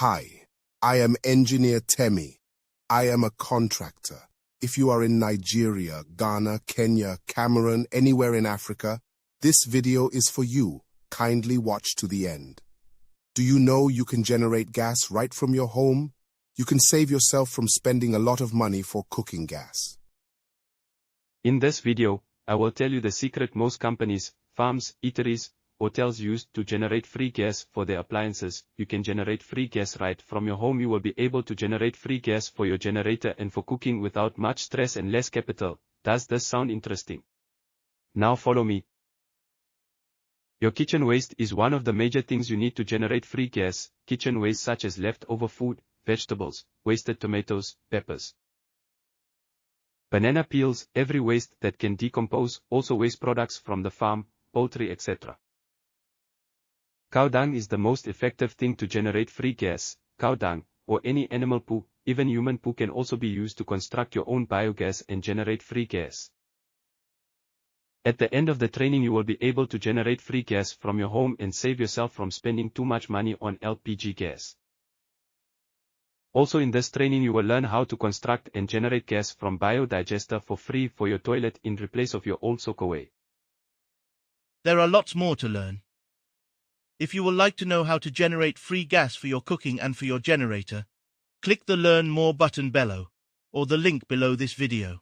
Hi, I am Engineer Temi. I am a contractor. If you are in Nigeria, Ghana, Kenya, Cameroon, anywhere in Africa, this video is for you. Kindly watch to the end. Do you know you can generate gas right from your home? You can save yourself from spending a lot of money for cooking gas. In this video, I will tell you the secret most companies, farms, eateries, hotels use to generate free gas for their appliances. You can generate free gas right from your home. You will be able to generate free gas for your generator and for cooking without much stress and less capital. Does this sound interesting? Now follow me. Your kitchen waste is one of the major things you need to generate free gas. Kitchen waste such as leftover food, vegetables, wasted tomatoes, peppers, banana peels, every waste that can decompose, also waste products from the farm, poultry, etc. Cow dung is the most effective thing to generate free gas. Cow dung, or any animal poo, even human poo, can also be used to construct your own biogas and generate free gas. At the end of the training you will be able to generate free gas from your home and save yourself from spending too much money on LPG gas. Also in this training you will learn how to construct and generate gas from biodigester for free for your toilet in replace of your old soakaway. There are lots more to learn. If you would like to know how to generate free gas for your cooking and for your generator, click the Learn More button below, or the link below this video.